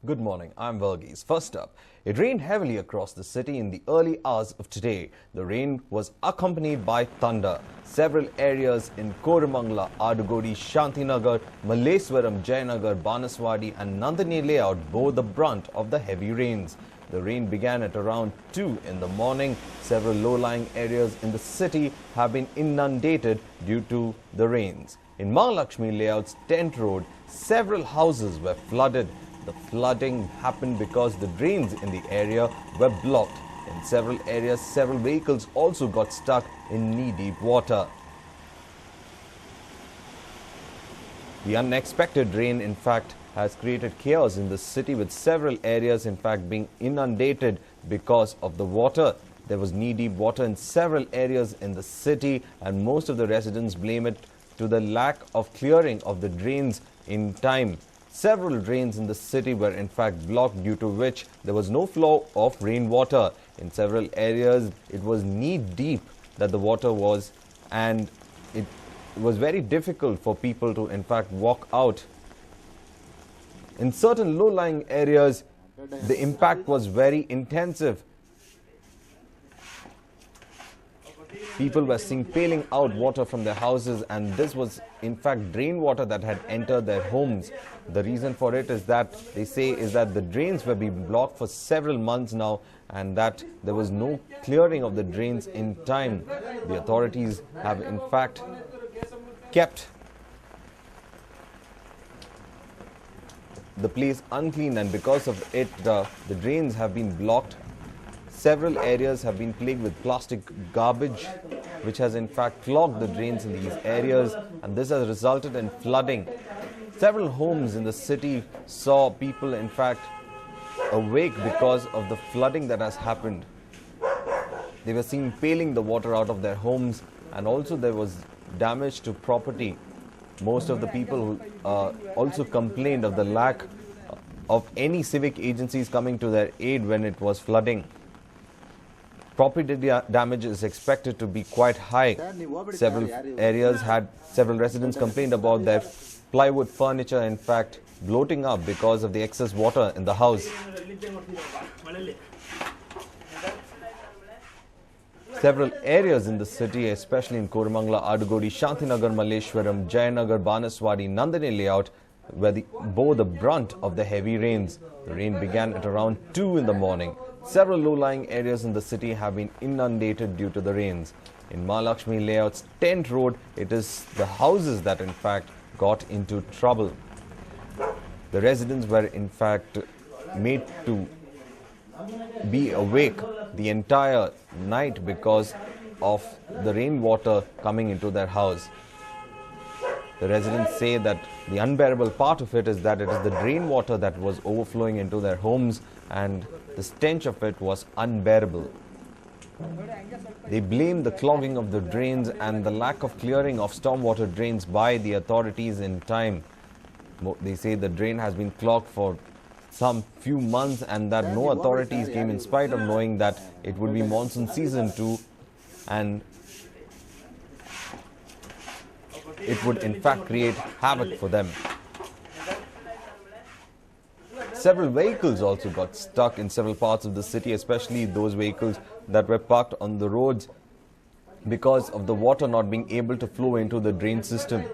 Good morning, I'm Verghese. First up, it rained heavily across the city in the early hours of today. The rain was accompanied by thunder. Several areas in Koramangala, Adugodi, Shantinagar, Malleswaram, Jayanagar, Banaswadi and Nandini layout bore the brunt of the heavy rains. The rain began at around 2 in the morning. Several low-lying areas in the city have been inundated due to the rains. In Mahalakshmi layout's Tent Road, several houses were flooded. The flooding happened because the drains in the area were blocked. In several areas, several vehicles also got stuck in knee-deep water. The unexpected rain, in fact, has created chaos in the city, with several areas, in fact, being inundated because of the water. There was knee-deep water in several areas in the city, and most of the residents blame it to the lack of clearing of the drains in time. Several drains in the city were in fact blocked, due to which there was no flow of rainwater. In several areas, it was knee-deep that the water was, and it was very difficult for people to in fact walk out. In certain low-lying areas, the impact was very intensive. People were seen bailing out water from their houses, and this was in fact drain water that had entered their homes. The reason for it is that they say is that the drains were being blocked for several months now, and that there was no clearing of the drains in time. The authorities have in fact kept the place unclean, and because of it the drains have been blocked. Several areas have been plagued with plastic garbage, which has in fact clogged the drains in these areas, and this has resulted in flooding. Several homes in the city saw people in fact awake because of the flooding that has happened. They were seen bailing the water out of their homes, and also there was damage to property. Most of the people who also complained of the lack of any civic agencies coming to their aid when it was flooding. Property damage is expected to be quite high. Several residents complained about their plywood furniture in fact bloating up because of the excess water in the house. Several areas in the city, especially in Koramangala, Adugodi, Shantinagar, Malleswaram, Jayanagar, Banaswadi, Nandini layout, bore the brunt of the heavy rains. The rain began at around 2 in the morning. Several low-lying areas in the city have been inundated due to the rains. In Mahalakshmi layout's Tent Road, it is the houses that in fact got into trouble. The residents were in fact made to be awake the entire night because of the rainwater coming into their house. The residents say that the unbearable part of it is that it is the drain water that was overflowing into their homes, and the stench of it was unbearable. They blame the clogging of the drains and the lack of clearing of stormwater drains by the authorities in time. They say the drain has been clogged for some few months, and that no authorities came in spite of knowing that it would be monsoon season too, and it would in fact create havoc for them. Several vehicles also got stuck in several parts of the city, especially those vehicles that were parked on the roads because of the water not being able to flow into the drain system.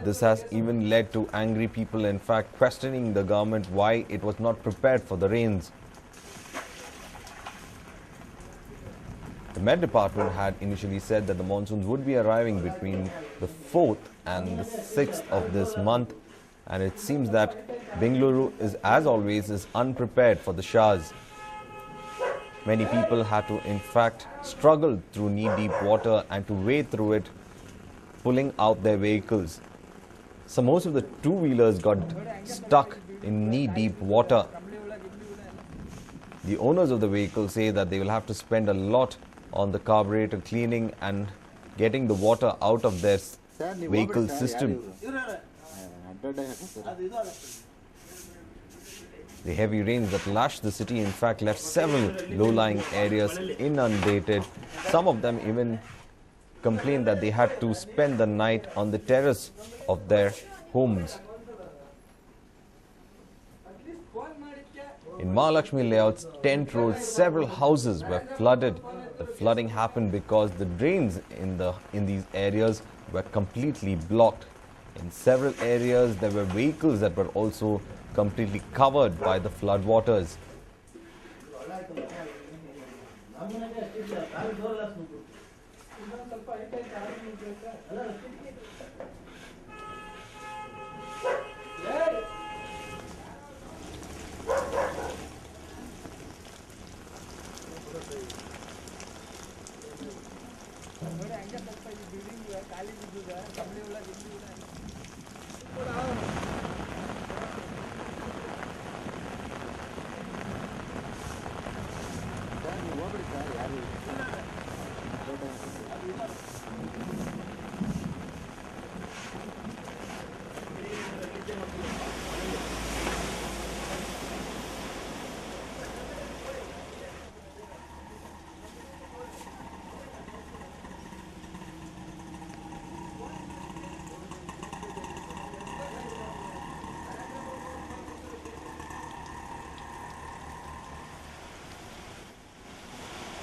This has even led to angry people in fact questioning the government why it was not prepared for the rains. The Met Department had initially said that the monsoons would be arriving between the 4th and the 6th of this month, and it seems that Bengaluru is, as always, is unprepared for the showers. Many people had to in fact struggle through knee-deep water and to wade through it, pulling out their vehicles. So most of the two-wheelers got stuck in knee-deep water. The owners of the vehicles say that they will have to spend a lot on the carburetor cleaning and getting the water out of their vehicle system. The heavy rains that lashed the city in fact left several low-lying areas inundated. Some of them even complained that they had to spend the night on the terrace of their homes. In Mahalakshmi layout's Tent Road, several houses were flooded. The flooding happened because the drains in these areas were completely blocked. In several areas, there were vehicles that were also completely covered by the flood waters.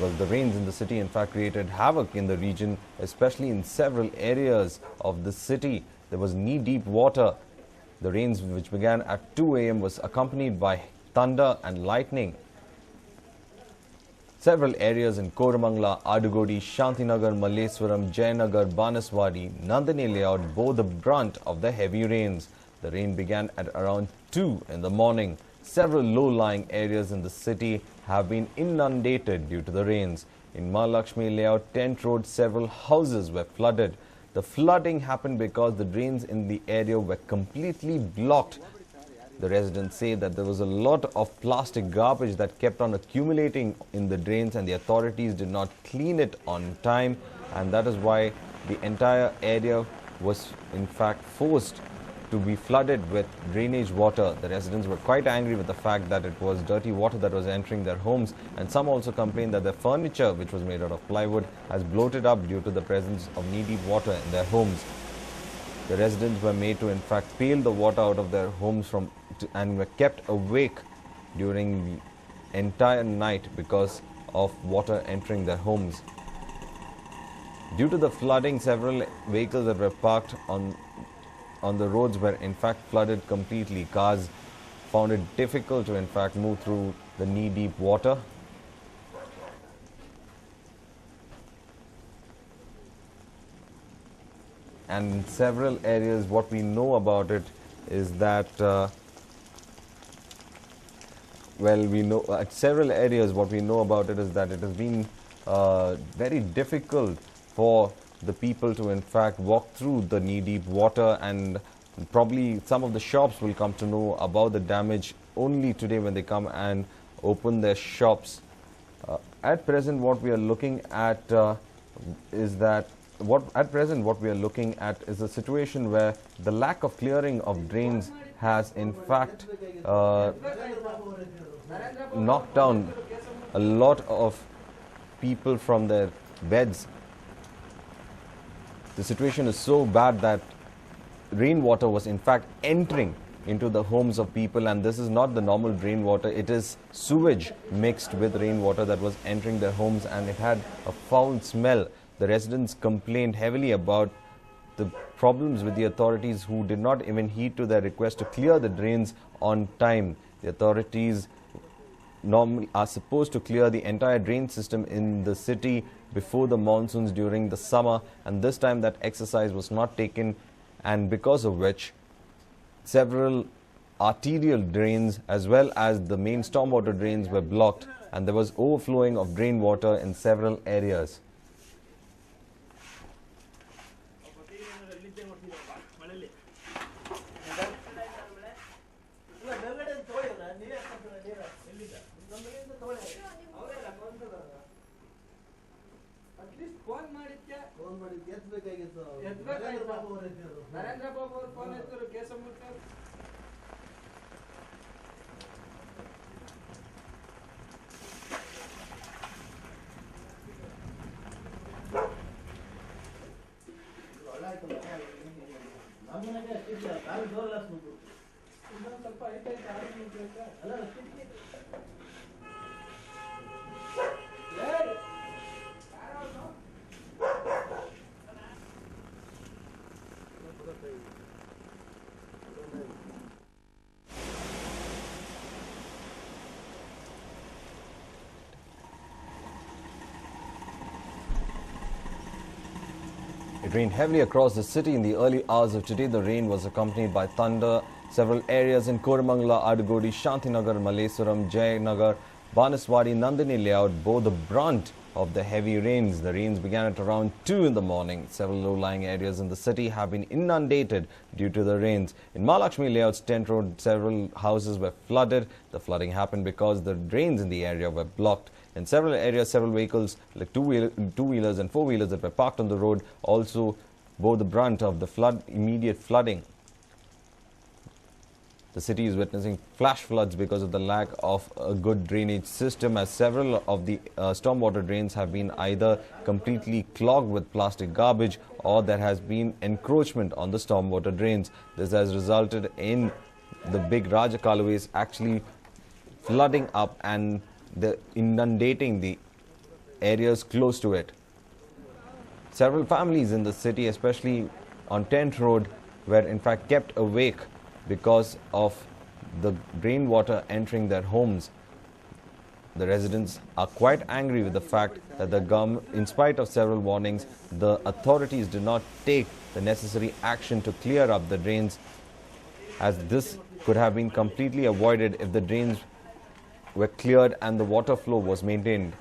Well, the rains in the city in fact created havoc in the region, especially in several areas of the city. There was knee-deep water. The rains, which began at 2 a.m., was accompanied by thunder and lightning. Several areas in Koramangala, Adugodi, Shantinagar, Malleswaram, Jayanagar, Banaswadi, Nandini layout bore the brunt of the heavy rains. The rain began at around 2 in the morning. Several low-lying areas in the city have been inundated due to the rains. In Mahalakshmi layout, Tent Road, several houses were flooded. The flooding happened because the drains in the area were completely blocked. The residents say that there was a lot of plastic garbage that kept on accumulating in the drains, and the authorities did not clean it on time, and that is why the entire area was in fact forced to be flooded with drainage water. The residents were quite angry with the fact that it was dirty water that was entering their homes, and some also complained that their furniture, which was made out of plywood, has bloated up due to the presence of knee-deep water in their homes. The residents were made to in fact pail the water out of their homes and were kept awake during the entire night because of water entering their homes. Due to the flooding, several vehicles that were parked on the roads were in fact flooded completely. Cars found it difficult to in fact move through the knee-deep water. And in several areas, what we know about it is that, at several areas, what we know about it is that it has been very difficult for the people to in fact walk through the knee-deep water, and probably some of the shops will come to know about the damage only today when they come and open their shops. At present, what we are looking at is a situation where the lack of clearing of drains has in fact knocked down a lot of people from their beds. The situation is so bad that rainwater was in fact entering into the homes of people, and this is not the normal rainwater. It is sewage mixed with rainwater that was entering their homes, and it had a foul smell. The residents complained heavily about the problems with the authorities, who did not even heed to their request to clear the drains on time. The authorities normally are supposed to clear the entire drain system in the city before the monsoons during the summer, and this time that exercise was not taken, and because of which several arterial drains as well as the main stormwater drains were blocked, and there was overflowing of drain water in several areas. Narendra Babu ಅವರು phone ಎತ್ತಿದ್ರು Keshamurthy ಅವರು. ಇನ್ನೊಂದು ಸ್ವಲ್ಪ ಐಟೈತೆ It rained heavily across the city in the early hours of today. The rain was accompanied by thunder. Several areas in Koramangala, Adugodi, Shantinagar, Malleswaram, Jayanagar, Banaswadi, Nandini layout bore the brunt of the heavy rains. The rains began at around 2 in the morning. Several low-lying areas in the city have been inundated due to the rains. In Mahalakshmi layout's Tent Road, several houses were flooded. The flooding happened because the drains in the area were blocked. In several areas, several vehicles like two-wheelers and four-wheelers that were parked on the road also bore the brunt of the immediate flooding. The city is witnessing flash floods because of the lack of a good drainage system, as several of the stormwater drains have been either completely clogged with plastic garbage or there has been encroachment on the stormwater drains. This has resulted in the big Raja Kaluways actually flooding up and inundating the areas close to it. Several families in the city, especially on Tent Road, were in fact kept awake because of the rainwater entering their homes. The residents are quite angry with the fact that the government, in spite of several warnings, the authorities did not take the necessary action to clear up the drains, as this could have been completely avoided if the drains were cleared and the water flow was maintained.